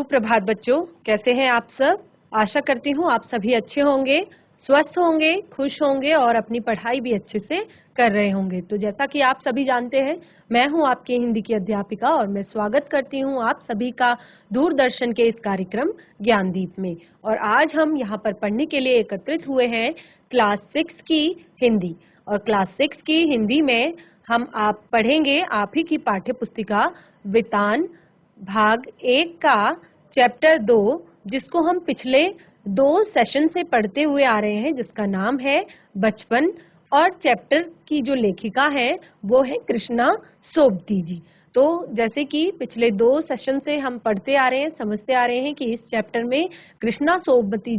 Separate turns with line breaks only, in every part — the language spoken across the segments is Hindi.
सुप्रभात बच्चों, कैसे हैं आप सब। आशा करती हूँ आप सभी अच्छे होंगे, स्वस्थ होंगे, खुश होंगे और अपनी पढ़ाई भी अच्छे से कर रहे होंगे। तो जैसा कि आप सभी जानते हैं, मैं हूँ आपकी हिंदी की अध्यापिका और मैं स्वागत करती हूँ आप सभी का दूरदर्शन के इस कार्यक्रम ज्ञानदीप में। और आज हम यहाँ पर पढ़ने के लिए एकत्रित हुए हैं क्लास 6 की हिंदी। और क्लास 6 की हिंदी में हम आप पढ़ेंगे आप ही की पाठ्य पुस्तिका वितान भाग 1 का चैप्टर 2, जिसको हम पिछले 2 सेशन से पढ़ते हुए आ रहे हैं, जिसका नाम है बचपन। और चैप्टर की जो लेखिका है वो है कृष्णा सोबती जी। तो जैसे कि पिछले 2 सेशन से हम पढ़ते आ रहे हैं, समझते आ रहे हैं कि इस चैप्टर में कृष्णा सोबती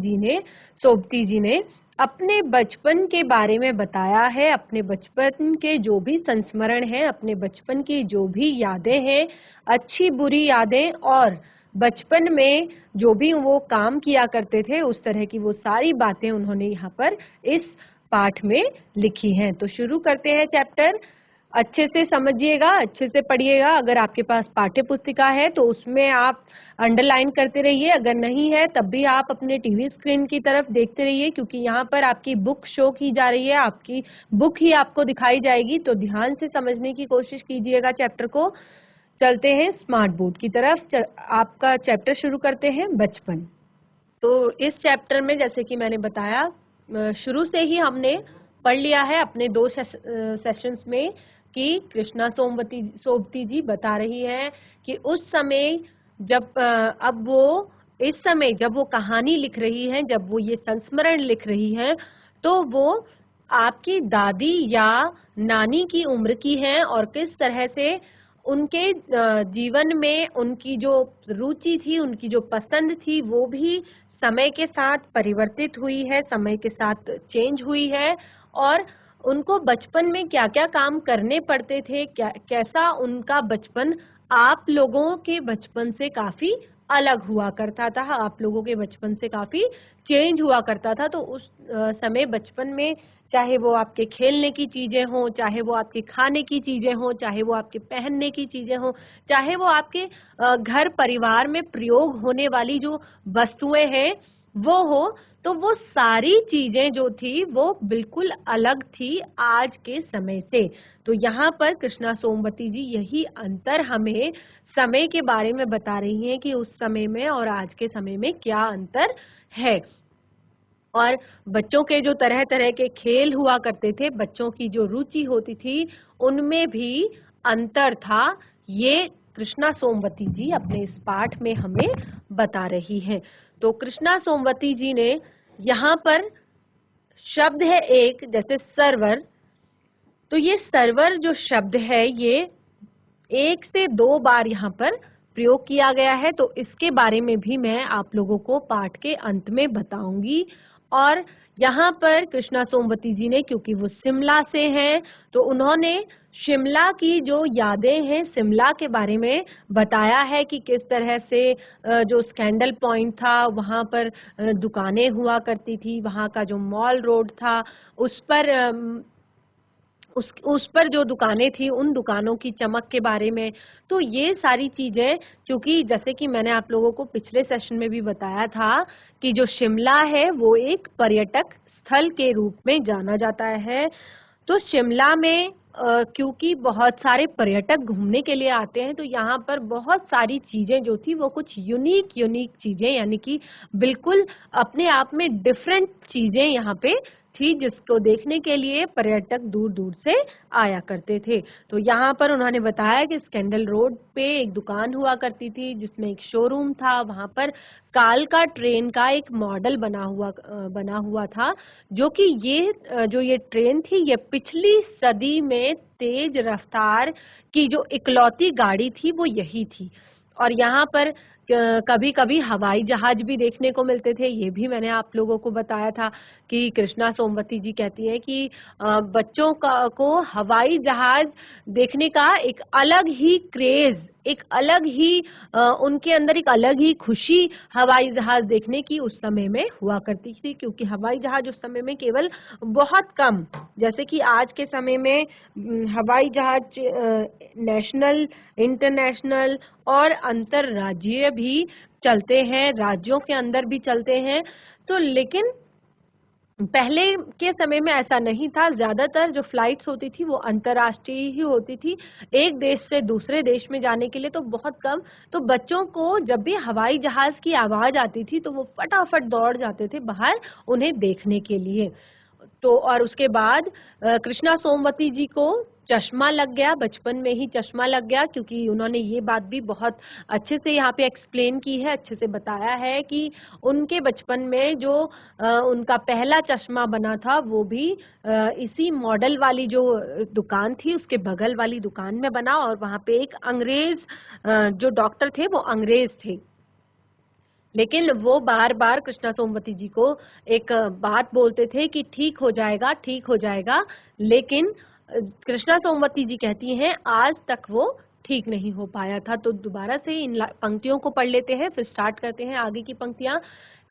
जी ने अपने बचपन के बारे में बताया है, अपने बचपन के जो भी संस्मरण हैं, अपने बचपन की जो भी यादें हैं, अच्छी बुरी यादें, और बचपन में जो भी वो काम किया करते थे उस तरह की वो सारी बातें उन्होंने यहाँ पर इस पाठ में लिखी हैं। तो शुरू करते हैं चैप्टर। अच्छे से समझिएगा, अच्छे से पढ़िएगा। अगर आपके पास पाठ्य पुस्तिका है तो उसमें आप अंडरलाइन करते रहिए, अगर नहीं है तब भी आप अपने टीवी स्क्रीन की तरफ देखते रहिए, क्योंकि यहाँ पर आपकी बुक शो की जा रही है, आपकी बुक ही आपको दिखाई जाएगी। तो ध्यान से समझने की कोशिश कीजिएगा चैप्टर को। चलते हैं स्मार्ट बोर्ड की तरफ। आपका चैप्टर शुरू करते हैं बचपन। तो इस चैप्टर में जैसे कि मैंने बताया, शुरू से ही हमने पढ़ लिया है अपने 2 सेशंस में कि कृष्णा सोबती जी बता रही है कि उस समय जब इस समय जब वो कहानी लिख रही हैं, जब वो ये संस्मरण लिख रही हैं, तो वो आपकी दादी या नानी की उम्र की हैं और किस तरह से उनके जीवन में उनकी जो रुचि थी, उनकी जो पसंद थी, वो भी समय के साथ परिवर्तित हुई है, समय के साथ चेंज हुई है। और उनको बचपन में क्या क्या काम करने पड़ते थे, कैसा उनका बचपन आप लोगों के बचपन से काफी अलग हुआ करता था, आप लोगों के बचपन से काफी चेंज हुआ करता था। तो उस समय बचपन में चाहे वो आपके खेलने की चीजें हों, चाहे वो आपके खाने की चीजें हों, चाहे वो आपके पहनने की चीजें हों, चाहे वो आपके घर परिवार में प्रयोग होने वाली जो वस्तुएं हैं वो हो, तो वो सारी चीजें जो थी वो बिल्कुल अलग थी आज के समय से। तो यहाँ पर कृष्णा सोमवती जी यही अंतर हमें समय के बारे में बता रही हैं कि उस समय में और आज के समय में क्या अंतर है। और बच्चों के जो तरह तरह के खेल हुआ करते थे, बच्चों की जो रुचि होती थी, उनमें भी अंतर था। ये कृष्णा सोमवती जी अपने इस पाठ में हमें बता रही हैं। तो कृष्णा सोमवती जी ने यहाँ पर शब्द है एक, जैसे सर्वर। तो ये सर्वर जो शब्द है ये 1 से 2 बार यहाँ पर प्रयोग किया गया है। तो इसके बारे में भी मैं आप लोगों को पाठ के अंत में बताऊंगी। और यहाँ पर कृष्णा सोमवती जी ने, क्योंकि वो शिमला से हैं, तो उन्होंने शिमला की जो यादें हैं, शिमला के बारे में बताया है कि किस तरह से जो स्कैंडल पॉइंट था वहाँ पर दुकानें हुआ करती थी, वहाँ का जो मॉल रोड था उस पर जो दुकानें थी, उन दुकानों की चमक के बारे में। तो ये सारी चीजें, क्योंकि जैसे कि मैंने आप लोगों को पिछले सेशन में भी बताया था कि जो शिमला है वो एक पर्यटक स्थल के रूप में जाना जाता है। तो शिमला में क्योंकि बहुत सारे पर्यटक घूमने के लिए आते हैं, तो यहाँ पर बहुत सारी चीजें जो थी वो कुछ यूनिक चीजें, यानी कि बिल्कुल अपने आप में डिफरेंट चीजें यहाँ पे थी, जिसको देखने के लिए पर्यटक दूर दूर से आया करते थे। तो यहाँ पर उन्होंने बताया कि स्कैंडल रोड पे एक दुकान हुआ करती थी जिसमें एक शोरूम था, वहां पर कालका ट्रेन का एक मॉडल बना हुआ था, जो कि ये ट्रेन थी, ये पिछली सदी में तेज रफ्तार की जो इकलौती गाड़ी थी वो यही थी। और यहाँ पर कभी कभी हवाई जहाज भी देखने को मिलते थे, ये भी मैंने आप लोगों को बताया था कि कृष्णा सोमवती जी कहती है कि बच्चों को हवाई जहाज देखने का एक अलग ही क्रेज, एक अलग ही उनके अंदर एक अलग ही खुशी हवाई जहाज देखने की उस समय में हुआ करती थी, क्योंकि हवाई जहाज उस समय में केवल बहुत कम, जैसे कि आज के समय में हवाई जहाज नेशनल, इंटरनेशनल और अंतरराज्यीय भी चलते हैं, राज्यों के अंदर भी चलते हैं। तो लेकिन पहले के समय में ऐसा नहीं था, ज़्यादातर जो फ्लाइट्स होती थी वो अंतर्राष्ट्रीय ही होती थी, एक देश से दूसरे देश में जाने के लिए तो बहुत कम। तो बच्चों को जब भी हवाई जहाज़ की आवाज़ आती थी तो वो फटाफट दौड़ जाते थे बाहर उन्हें देखने के लिए। तो और उसके बाद कृष्णा सोमवती जी को चश्मा लग गया, बचपन में ही चश्मा लग गया, क्योंकि उन्होंने ये बात भी बहुत अच्छे से यहाँ पे एक्सप्लेन की है, अच्छे से बताया है कि उनके बचपन में जो उनका पहला चश्मा बना था वो भी इसी मॉडल वाली जो दुकान थी उसके बगल वाली दुकान में बना, और वहाँ पे एक अंग्रेज जो डॉक्टर थे वो अंग्रेज थे। लेकिन वो बार-बार कृष्णा सोमवती जी को एक बात बोलते थे कि ठीक हो जाएगा, ठीक हो जाएगा, लेकिन कृष्णा सोमवती जी कहती हैं आज तक वो ठीक नहीं हो पाया था। तो दोबारा से इन पंक्तियों को पढ़ लेते हैं, फिर स्टार्ट करते हैं आगे की पंक्तियां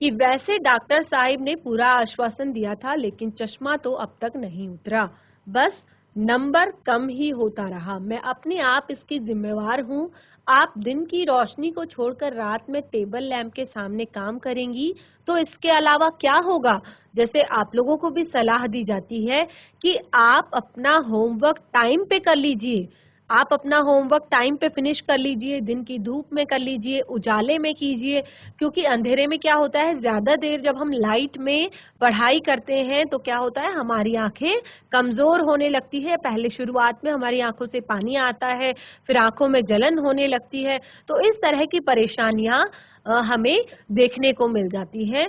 कि वैसे डॉक्टर साहिब ने पूरा आश्वासन दिया था, लेकिन चश्मा तो अब तक नहीं उतरा, बस नंबर कम ही होता रहा। मैं अपने आप इसकी जिम्मेवार हूँ। आप दिन की रोशनी को छोड़कर रात में टेबल लैंप के सामने काम करेंगी तो इसके अलावा क्या होगा? जैसे आप लोगों को भी सलाह दी जाती है कि आप अपना होमवर्क टाइम पे कर लीजिए, आप अपना होमवर्क टाइम पे फिनिश कर लीजिए, दिन की धूप में कर लीजिए, उजाले में कीजिए, क्योंकि अंधेरे में क्या होता है, ज़्यादा देर जब हम लाइट में पढ़ाई करते हैं तो क्या होता है, हमारी आंखें कमज़ोर होने लगती है। पहले शुरुआत में हमारी आंखों से पानी आता है, फिर आंखों में जलन होने लगती है। तो इस तरह की परेशानियां हमें देखने को मिल जाती हैं।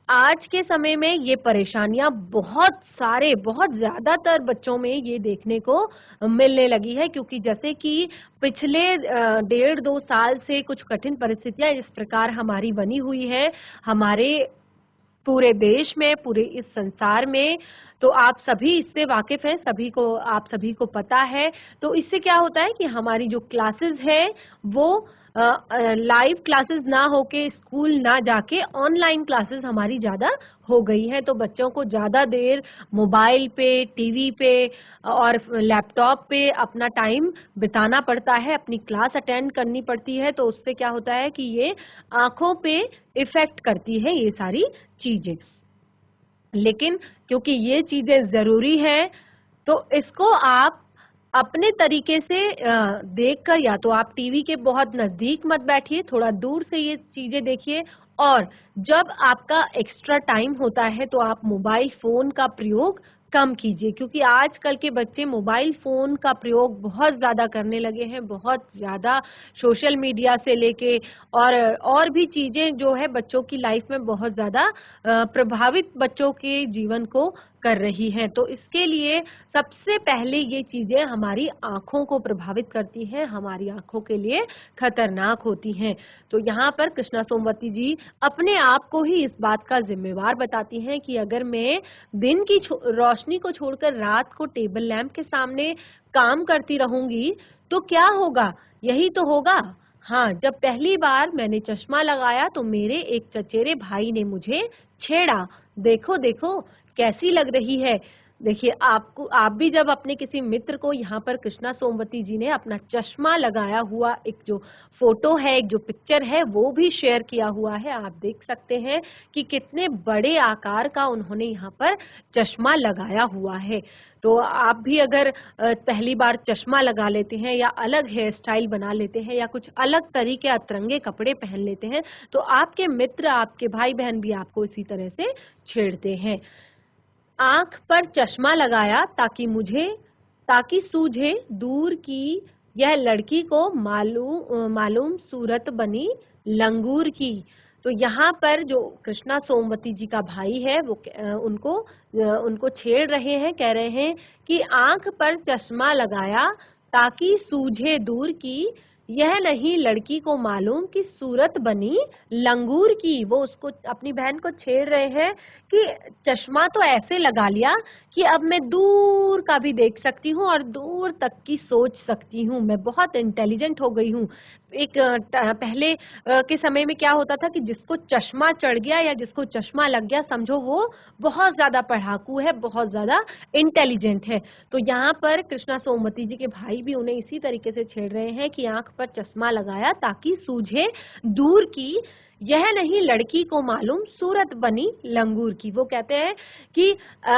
आज के समय में ये परेशानियां बहुत ज़्यादातर बच्चों में ये देखने को मिलने लगी है, क्योंकि जैसे कि पिछले 1.5-2 साल से कुछ कठिन परिस्थितियां इस प्रकार हमारी बनी हुई है हमारे पूरे देश में, पूरे इस संसार में। तो आप सभी इससे वाकिफ हैं, आप सभी को पता है। तो इससे क्या होता है कि हमारी जो क्लासेस है वो लाइव क्लासेस ना होके, स्कूल ना जाके ऑनलाइन क्लासेस हमारी ज़्यादा हो गई है। तो बच्चों को ज़्यादा देर मोबाइल पे, टीवी पे और लैपटॉप पे अपना टाइम बिताना पड़ता है, अपनी क्लास अटेंड करनी पड़ती है। तो उससे क्या होता है कि ये आंखों पे इफेक्ट करती है ये सारी चीजें। लेकिन क्योंकि ये चीजें जरूरी हैं तो इसको आप अपने तरीके से देखकर, या तो आप टीवी के बहुत नजदीक मत बैठिए, थोड़ा दूर से ये चीजें देखिए, और जब आपका एक्स्ट्रा टाइम होता है तो आप मोबाइल फोन का प्रयोग कम कीजिए, क्योंकि आजकल के बच्चे मोबाइल फोन का प्रयोग बहुत ज्यादा करने लगे हैं, बहुत ज्यादा सोशल मीडिया से लेके और भी चीजें जो है बच्चों की लाइफ में बहुत ज्यादा प्रभावित बच्चों के जीवन को कर रही हैं। तो इसके लिए सबसे पहले ये चीजें हमारी आंखों को प्रभावित करती हैं, हमारी आंखों के लिए खतरनाक होती हैं। तो यहाँ पर कृष्णा सोमवती जी अपने आप को ही इस बात का जिम्मेवार बताती हैं कि अगर मैं दिन की रोशनी को छोड़कर रात को टेबल लैंप के सामने काम करती रहूंगी तो क्या होगा? यही तो होगा। हाँ, जब पहली बार मैंने चश्मा लगाया तो मेरे एक चचेरे भाई ने मुझे छेड़ा, देखो देखो कैसी लग रही है। देखिए, आप भी जब अपने किसी मित्र को, यहाँ पर कृष्णा सोमवती जी ने अपना चश्मा लगाया हुआ एक जो फोटो है, एक जो पिक्चर है वो भी शेयर किया हुआ है, आप देख सकते हैं कि कितने बड़े आकार का उन्होंने यहाँ पर चश्मा लगाया हुआ है। तो आप भी अगर पहली बार चश्मा लगा लेते हैं या अलग हेयर स्टाइल बना लेते हैं या कुछ अलग तरीके अतरंगे कपड़े पहन लेते हैं तो आपके मित्र, आपके भाई बहन भी आपको इसी तरह से छेड़ते हैं। आंख पर चश्मा लगाया ताकि सूझे दूर की यह लड़की को मालूम सूरत बनी लंगूर की। तो यहाँ पर जो कृष्णा सोमवती जी का भाई है वो उनको छेड़ रहे हैं, कह रहे हैं कि आंख पर चश्मा लगाया ताकि सूझे दूर की यह नहीं लड़की को मालूम कि सूरत बनी लंगूर की। वो उसको, अपनी बहन को छेड़ रहे हैं कि चश्मा तो ऐसे लगा लिया कि अब मैं दूर का भी देख सकती हूँ और दूर तक की सोच सकती हूँ, मैं बहुत इंटेलिजेंट हो गई हूँ। एक पहले के समय में क्या होता था कि जिसको चश्मा चढ़ गया या जिसको चश्मा लग गया समझो वो बहुत ज्यादा पढ़ाकू है, बहुत ज्यादा इंटेलिजेंट है। तो यहाँ पर कृष्णा सोमवती जी के भाई भी उन्हें इसी तरीके से छेड़ रहे हैं कि आंख पर चश्मा लगाया ताकि सूझे दूर की, यह नहीं लड़की को मालूम सूरत बनी लंगूर की। वो कहते हैं कि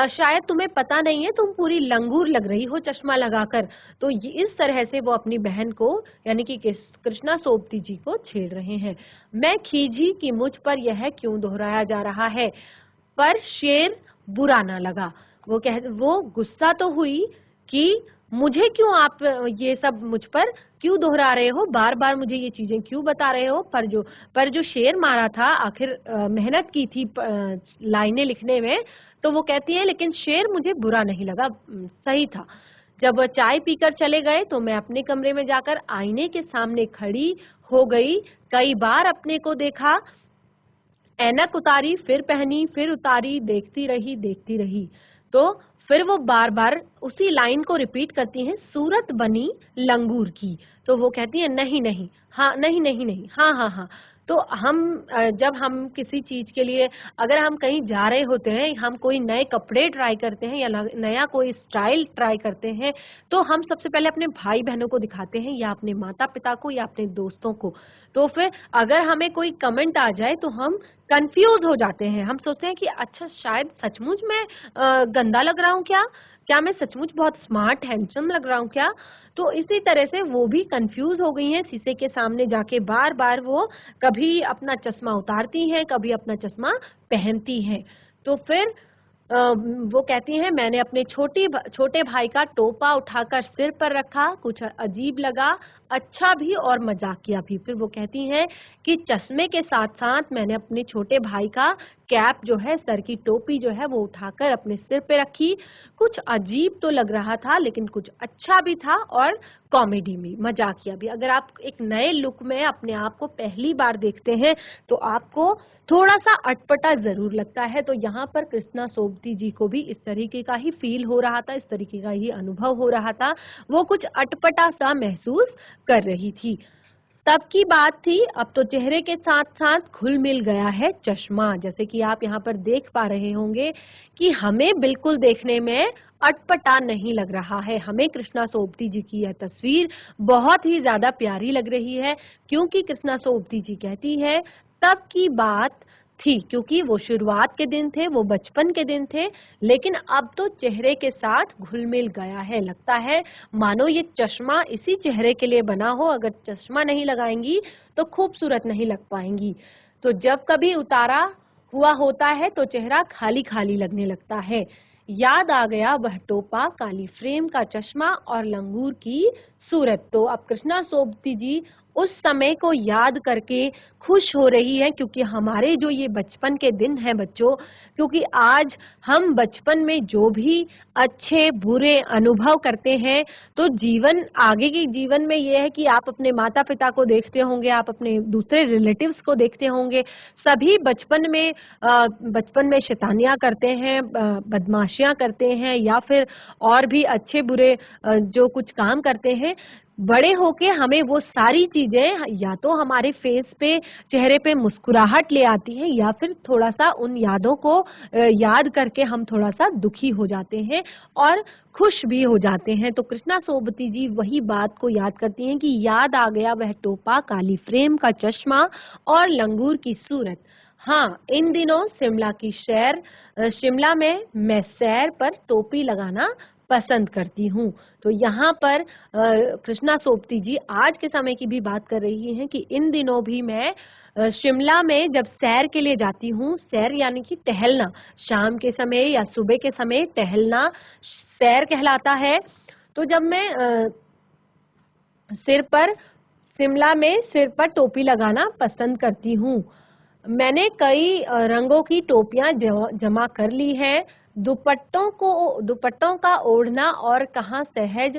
शायद तुम्हें पता नहीं है, तुम पूरी लंगूर लग रही हो चश्मा लगाकर। तो इस तरह से वो अपनी बहन को यानी कि कृष्णा सोबती जी को छेड़ रहे हैं। मैं खींची कि मुझ पर यह क्यों दोहराया जा रहा है, पर शेर बुरा ना लगा। वो गुस्सा तो हुई कि मुझे क्यों आप ये सब मुझ पर क्यों दोहरा रहे हो, बार बार मुझे ये चीजें क्यों बता रहे हो। पर जो शेर मारा था, आखिर मेहनत की थी लाइनें लिखने में, तो वो कहती है लेकिन शेर मुझे बुरा नहीं लगा, सही था। जब वह चाय पीकर चले गए तो मैं अपने कमरे में जाकर आईने के सामने खड़ी हो गई। कई बार अपने को देखा, ऐनक उतारी, फिर पहनी, फिर उतारी, देखती रही। तो फिर वो बार बार उसी लाइन को रिपीट करती हैं, सूरत बनी लंगूर की। तो वो कहती है नहीं नहीं, हाँ नहीं नहीं नहीं, हाँ हाँ हाँ। तो हम जब हम किसी चीज के लिए, अगर हम कहीं जा रहे होते हैं, हम कोई नए कपड़े ट्राई करते हैं या नया कोई स्टाइल ट्राई करते हैं, तो हम सबसे पहले अपने भाई बहनों को दिखाते हैं या अपने माता पिता को या अपने दोस्तों को। तो फिर अगर हमें कोई कमेंट आ जाए तो हम कंफ्यूज हो जाते हैं। हम सोचते हैं कि अच्छा शायद सचमुच मैं गंदा लग रहा हूँ क्या मैं सचमुच बहुत स्मार्ट हैंडसम लग रहा हूँ क्या। तो इसी तरह से वो भी कंफ्यूज हो गई हैं। शीशे के सामने जाके बार बार वो कभी अपना चश्मा उतारती हैं, कभी अपना चश्मा पहनती हैं। तो फिर वो कहती हैं मैंने अपने छोटे भाई का टोपा उठाकर सिर पर रखा, कुछ अजीब लगा, अच्छा भी और मजाकिया भी। फिर वो कहती हैं कि चश्मे के साथ साथ मैंने अपने छोटे भाई का कैप जो है, सर की टोपी जो है वो उठाकर अपने सिर पे रखी। कुछ अजीब तो लग रहा था लेकिन कुछ अच्छा भी था और कॉमेडी में मजाकिया भी। अगर आप एक नए लुक में अपने आप को पहली बार देखते हैं तो आपको थोड़ा सा अटपटा जरूर लगता है। तो यहाँ पर कृष्णा सोबती जी को भी इस तरीके का ही फील हो रहा था, इस तरीके का ही अनुभव हो रहा था। वो कुछ अटपटा सा महसूस कर रही थी। तब की बात थी, अब तो चेहरे के साथ साथ घुल मिल गया है चश्मा। जैसे कि आप यहाँ पर देख पा रहे होंगे कि हमें बिल्कुल देखने में अटपटा नहीं लग रहा है। हमें कृष्णा सोबती जी की यह तस्वीर बहुत ही ज्यादा प्यारी लग रही है, क्योंकि कृष्णा सोबती जी कहती है तब की बात थी, क्योंकि वो शुरुआत के दिन थे, वो बचपन के दिन थे, लेकिन अब तो चेहरे के साथ घुल मिल गया है। लगता है मानो ये चश्मा इसी चेहरे के लिए बना हो, अगर चश्मा नहीं लगाएंगी तो खूबसूरत नहीं लग पाएंगी। तो जब कभी उतारा हुआ होता है तो चेहरा खाली खाली लगने लगता है। याद आ गया वह टोपा, काली फ्रेम का चश्मा और लंगूर की सूरत। तो अब कृष्णा सोबती जी उस समय को याद करके खुश हो रही है, क्योंकि हमारे जो ये बचपन के दिन हैं बच्चों, क्योंकि आज हम बचपन में जो भी अच्छे बुरे अनुभव करते हैं, तो जीवन आगे के जीवन में ये है कि आप अपने माता पिता को देखते होंगे, आप अपने दूसरे रिलेटिव्स को देखते होंगे, सभी बचपन में शैतानियां करते हैं, बदमाशियां करते हैं या फिर और भी अच्छे बुरे जो कुछ काम करते हैं। बड़े होके हमें वो सारी चीजें या तो हमारे फेस पे, चेहरे पे मुस्कुराहट ले आती हैं, या फिर थोड़ा सा उन यादों को याद करके हम थोड़ा सा दुखी हो जाते हैं और खुश भी हो जाते हैं। तो कृष्णा सोबती जी वही बात को याद करती हैं कि याद आ गया वह टोपा, काली फ्रेम का चश्मा और लंगूर की सूरत। हाँ, इन दिनों शिमला में मैं सैर पर टोपी लगाना पसंद करती हूँ। तो यहाँ पर कृष्णा सोबती जी आज के समय की भी बात कर रही हैं कि इन दिनों भी मैं शिमला में जब सैर के लिए जाती हूँ, सैर यानी कि टहलना, शाम के समय या सुबह के समय टहलना सैर कहलाता है। तो जब मैं शिमला में सिर पर टोपी लगाना पसंद करती हूँ। मैंने कई रंगों की टोपियां जमा कर ली हैं। दुपट्टों का ओढ़ना और कहाँ सहज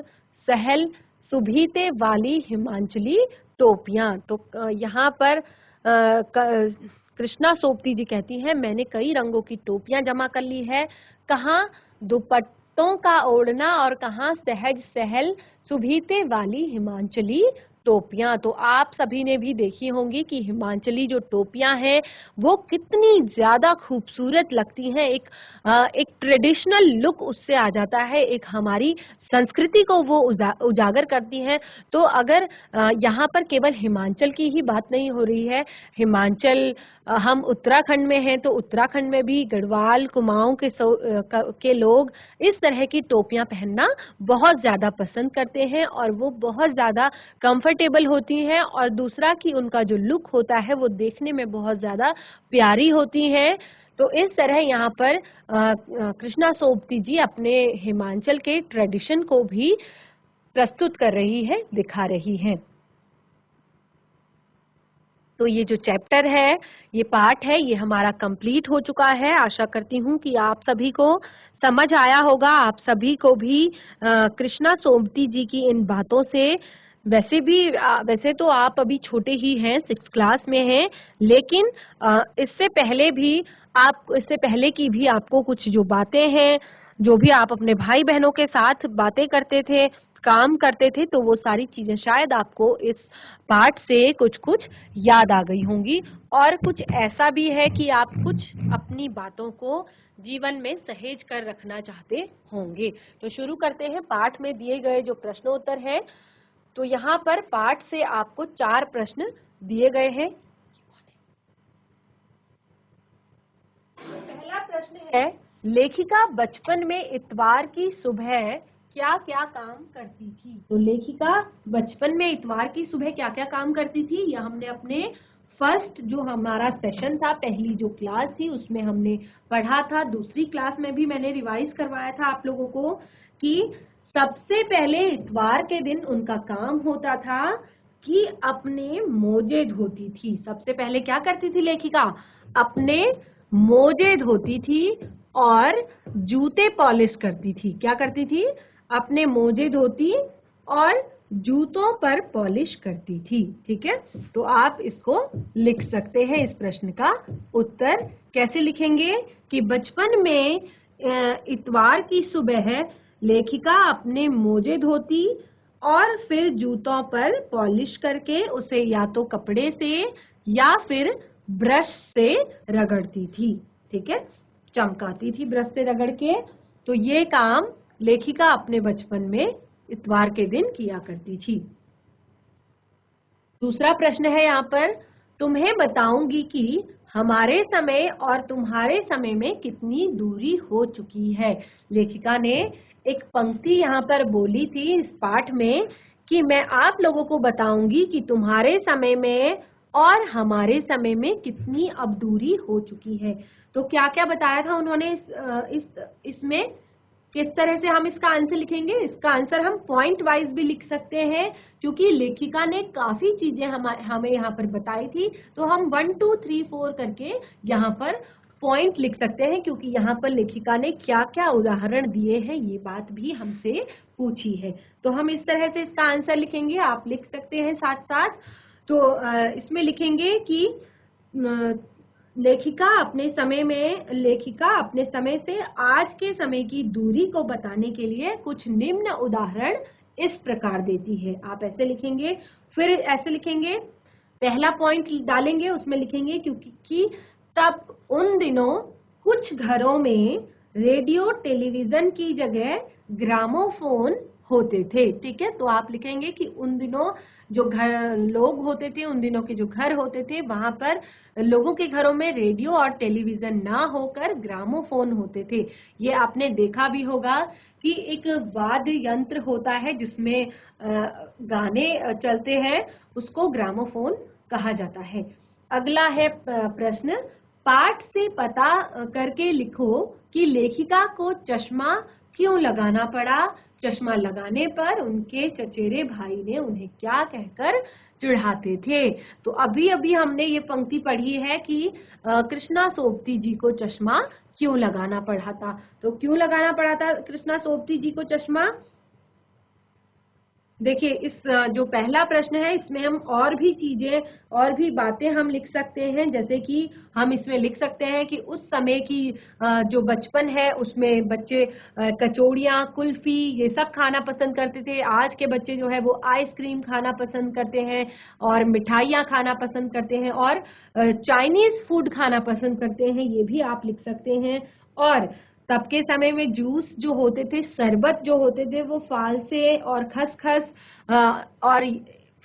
सहल सुभीते वाली हिमांचली टोपियां। तो यहाँ पर कृष्णा सोबती जी कहती हैं मैंने कई रंगों की टोपियां जमा कर ली है, कहाँ दुपट्टों का ओढ़ना और कहाँ सहज सहल सुभीते वाली हिमांचली टोपियां। तो आप सभी ने भी देखी होंगी कि हिमाचली जो टोपियां हैं वो कितनी ज्यादा खूबसूरत लगती हैं। एक ट्रेडिशनल लुक उससे आ जाता है, एक हमारी संस्कृति को वो उजागर करती हैं। तो अगर यहाँ पर केवल हिमाचल की ही बात नहीं हो रही है, हिमाचल हम उत्तराखंड में हैं तो उत्तराखंड में भी गढ़वाल कुमाऊं के लोग इस तरह की टोपियां पहनना बहुत ज्यादा पसंद करते हैं और वो बहुत ज्यादा कंफर्टेबल होती हैं। और दूसरा कि उनका जो लुक होता है वो देखने में बहुत ज्यादा प्यारी होती हैं। तो इस तरह यहाँ पर कृष्णा सोबती जी अपने हिमाचल के ट्रेडिशन को भी प्रस्तुत कर रही है, दिखा रही हैं। तो ये जो चैप्टर है, ये पार्ट है, ये हमारा कंप्लीट हो चुका है। आशा करती हूँ कि आप सभी को समझ आया होगा। आप सभी को भी कृष्णा सोबती जी की इन बातों से, वैसे तो आप अभी छोटे ही हैं, 6th क्लास में हैं, लेकिन इससे पहले की भी आपको कुछ जो बातें हैं, जो भी आप अपने भाई बहनों के साथ बातें करते थे, काम करते थे, तो वो सारी चीजें शायद आपको इस पाठ से कुछ कुछ याद आ गई होंगी। और कुछ ऐसा भी है कि आप कुछ अपनी बातों को जीवन में सहेज कर रखना चाहते होंगे। तो शुरू करते हैं। पाठ में दिए गए जो प्रश्नोत्तर हैं, तो यहाँ पर पाठ से आपको 4 प्रश्न दिए गए हैं। पहला प्रश्न है, लेखिका बचपन में इतवार की सुबह क्या क्या काम करती थी? तो लेखिका बचपन में इतवार की सुबह क्या क्या काम करती थी, यह हमने अपने फर्स्ट जो हमारा सेशन था, पहली जो क्लास थी, उसमें हमने पढ़ा था। दूसरी क्लास में भी मैंने रिवाइज करवाया था आप लोगों को कि सबसे पहले इतवार के दिन उनका काम होता था कि अपने मोजे धोती थी। सबसे पहले क्या करती थी लेखिका? अपने मोजे धोती थी और जूते पॉलिश करती थी। क्या करती थी? अपने मोजे धोती और जूतों पर पॉलिश करती थी। ठीक है, तो आप इसको लिख सकते हैं। इस प्रश्न का उत्तर कैसे लिखेंगे कि बचपन में इतवार की सुबह लेखिका अपने मोजे धोती और फिर जूतों पर पॉलिश करके उसे या तो कपड़े से या फिर ब्रश से रगड़ती थी। ठीक है, चमकाती थी ब्रश से रगड़ के। तो ये काम लेखिका अपने बचपन में इतवार के दिन किया करती थी। दूसरा प्रश्न है यहाँ पर, तुम्हें बताऊंगी कि हमारे समय और तुम्हारे समय में कितनी दूरी हो चुकी है। लेखिका ने एक पंक्ति यहाँ पर बोली थी इस पाठ में कि मैं आप लोगों को बताऊंगी कि तुम्हारे समय में और हमारे समय में कितनी अब दूरी हो चुकी है। तो क्या क्या बताया था उन्होंने इसमें किस तरह से हम इसका आंसर लिखेंगे? इसका आंसर हम पॉइंट वाइज भी लिख सकते हैं, क्योंकि लेखिका ने काफी चीजें हमें यहाँ पर बताई थी। तो हम 1 2 3 4 करके यहाँ पर पॉइंट लिख सकते हैं, क्योंकि यहाँ पर लेखिका ने क्या क्या उदाहरण दिए हैं ये बात भी हमसे पूछी है। तो हम इस तरह से इसका आंसर लिखेंगे, आप लिख सकते हैं साथ साथ। तो इसमें लिखेंगे कि लेखिका अपने समय से आज के समय की दूरी को बताने के लिए कुछ निम्न उदाहरण इस प्रकार देती है। आप ऐसे लिखेंगे, फिर ऐसे लिखेंगे, पहला पॉइंट डालेंगे, उसमें लिखेंगे क्योंकि तब उन दिनों कुछ घरों में रेडियो टेलीविजन की जगह ग्रामोफोन होते थे। ठीक है, तो आप लिखेंगे कि उन दिनों जो लोग होते थे, उन दिनों के जो घर होते थे, वहां पर लोगों के घरों में रेडियो और टेलीविजन ना होकर ग्रामोफोन होते थे। ये आपने देखा भी होगा कि एक वाद्य यंत्र होता है जिसमें गाने चलते हैं, उसको ग्रामोफोन कहा जाता है। अगला है प्रश्न, पाठ से पता करके लिखो कि लेखिका को चश्मा क्यों लगाना पड़ा। चश्मा लगाने पर उनके चचेरे भाई ने उन्हें क्या कहकर चिढ़ाते थे। तो अभी अभी हमने ये पंक्ति पढ़ी है कि कृष्णा सोबती जी को चश्मा क्यों लगाना पड़ा था। तो क्यों लगाना पड़ा था कृष्णा सोबती जी को चश्मा? देखिए इस जो पहला प्रश्न है इसमें हम और भी चीजें और भी बातें हम लिख सकते हैं, जैसे कि हम इसमें लिख सकते हैं कि उस समय की जो बचपन है उसमें बच्चे कचौड़ियाँ, कुल्फी ये सब खाना पसंद करते थे। आज के बच्चे जो है वो आइसक्रीम खाना पसंद करते हैं और मिठाइयाँ खाना पसंद करते हैं और चाइनीज फूड खाना पसंद करते हैं, ये भी आप लिख सकते हैं। और तब के समय में जूस जो होते थे, शरबत जो होते थे, वो फाल से और खसखस और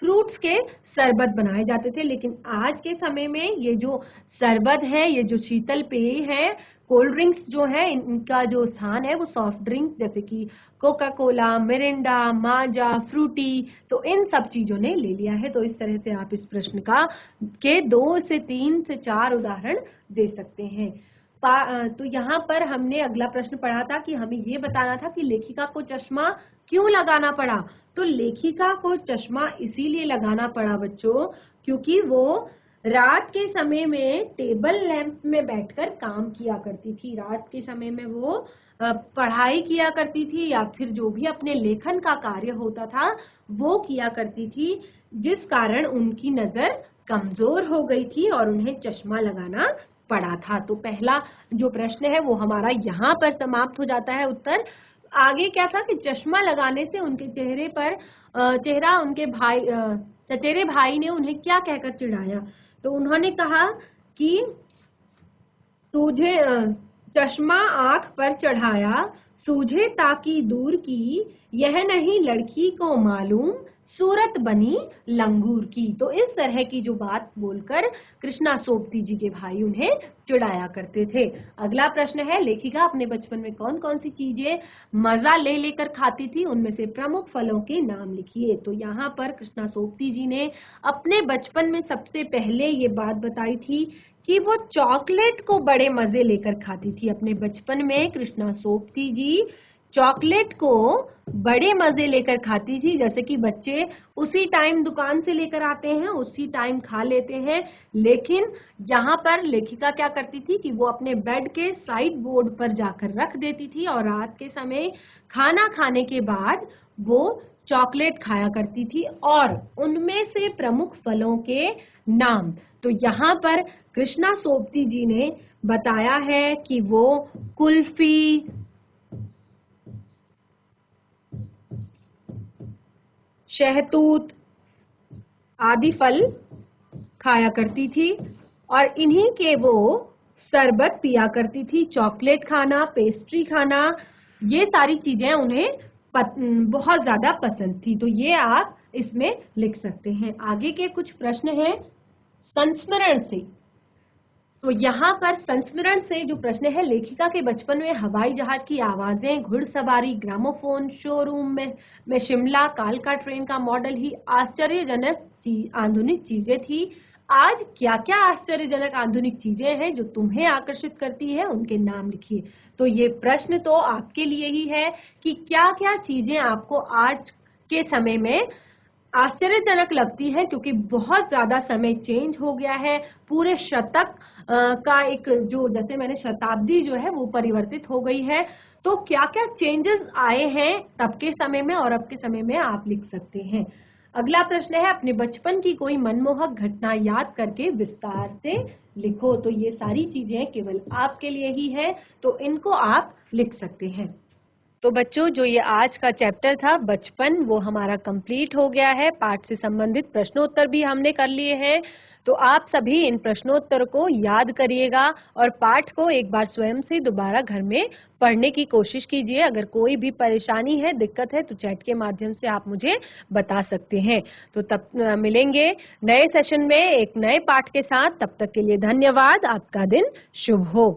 फ्रूट्स के शरबत बनाए जाते थे। लेकिन आज के समय में ये जो शरबत है, ये जो शीतल पेय है, कोल्ड ड्रिंक्स जो है, इनका जो स्थान है वो सॉफ्ट ड्रिंक जैसे कि कोका कोला, मिरिंडा, माजा, फ्रूटी, तो इन सब चीजों ने ले लिया है। तो इस तरह से आप इस प्रश्न का के 2 से 3 से 4 उदाहरण दे सकते हैं। तो यहाँ पर हमने अगला प्रश्न पढ़ा था कि हमें ये बताना था कि लेखिका को चश्मा क्यों लगाना पड़ा। तो लेखिका को चश्मा इसीलिए लगाना पड़ा बच्चों, क्योंकि वो रात के समय में टेबल लैंप में बैठकर काम किया करती थी। रात के समय में वो पढ़ाई किया करती थी या फिर जो भी अपने लेखन का कार्य होता था वो किया करती थी, जिस कारण उनकी नजर कमजोर हो गई थी और उन्हें चश्मा लगाना पड़ा था। तो पहला जो प्रश्न है वो हमारा यहाँ पर समाप्त हो जाता है उत्तर। आगे क्या था कि चश्मा लगाने से उनके चेहरे पर चेहरा उनके चचेरे भाई ने उन्हें क्या कहकर चिढ़ाया। तो उन्होंने कहा कि तुझे चश्मा आंख पर चढ़ाया, सूझे ताकि दूर की, यह नहीं लड़की को मालूम, सूरत बनी लंगूर की। तो इस तरह की जो बात बोलकर कृष्णा सोबती जी के भाई उन्हें चिढ़ाया करते थे। अगला प्रश्न है, लेखिका अपने बचपन में कौन कौन सी चीजें मजा ले लेकर खाती थी, उनमें से प्रमुख फलों के नाम लिखिए। तो यहाँ पर कृष्णा सोबती जी ने अपने बचपन में सबसे पहले ये बात बताई थी कि वो चॉकलेट को बड़े मजे लेकर खाती थी। अपने बचपन में कृष्णा सोबती जी चॉकलेट को बड़े मजे लेकर खाती थी, जैसे कि बच्चे उसी टाइम दुकान से लेकर आते हैं उसी टाइम खा लेते हैं। लेकिन यहाँ पर लेखिका क्या करती थी कि वो अपने बेड के साइड बोर्ड पर जाकर रख देती थी और रात के समय खाना खाने के बाद वो चॉकलेट खाया करती थी और उनमें से प्रमुख फलों के नाम। तो यहाँ पर कृष्णा सोबती जी ने बताया है कि वो कुल्फी, शहतूत आदि फल खाया करती थी और इन्हीं के वो शरबत पिया करती थी। चॉकलेट खाना, पेस्ट्री खाना, ये सारी चीजें उन्हें बहुत ज्यादा पसंद थी। तो ये आप इसमें लिख सकते हैं। आगे के कुछ प्रश्न हैं संस्मरण से। तो यहाँ पर संस्मरण से जो प्रश्न है, लेखिका के बचपन में हवाई जहाज की आवाजें, घुड़सवारी, ग्रामोफोन, शोरूम में शिमला, कालका ट्रेन का मॉडल ही आश्चर्यजनक आधुनिक चीजें थी। आज क्या क्या आश्चर्यजनक आधुनिक चीजें हैं जो तुम्हें आकर्षित करती है, उनके नाम लिखिए। तो ये प्रश्न तो आपके लिए ही है कि क्या क्या चीजें आपको आज के समय में आश्चर्यजनक लगती है, क्योंकि बहुत ज्यादा समय चेंज हो गया है। पूरे शतक का एक जो, जैसे मैंने शताब्दी जो है वो परिवर्तित हो गई है। तो क्या क्या चेंजेस आए हैं तब के समय में और अब के समय में, आप लिख सकते हैं। अगला प्रश्न है, अपने बचपन की कोई मनमोहक घटना याद करके विस्तार से लिखो। तो ये सारी चीजें केवल आपके लिए ही है, तो इनको आप लिख सकते हैं। तो बच्चों, जो ये आज का चैप्टर था बचपन, वो हमारा कंप्लीट हो गया है। पाठ से संबंधित प्रश्नोत्तर भी हमने कर लिए हैं। तो आप सभी इन प्रश्नोत्तर को याद करिएगा और पाठ को एक बार स्वयं से दोबारा घर में पढ़ने की कोशिश कीजिए। अगर कोई भी परेशानी है, दिक्कत है, तो चैट के माध्यम से आप मुझे बता सकते हैं। तो तब मिलेंगे नए सेशन में एक नए पाठ के साथ। तब तक के लिए धन्यवाद। आपका दिन शुभ हो।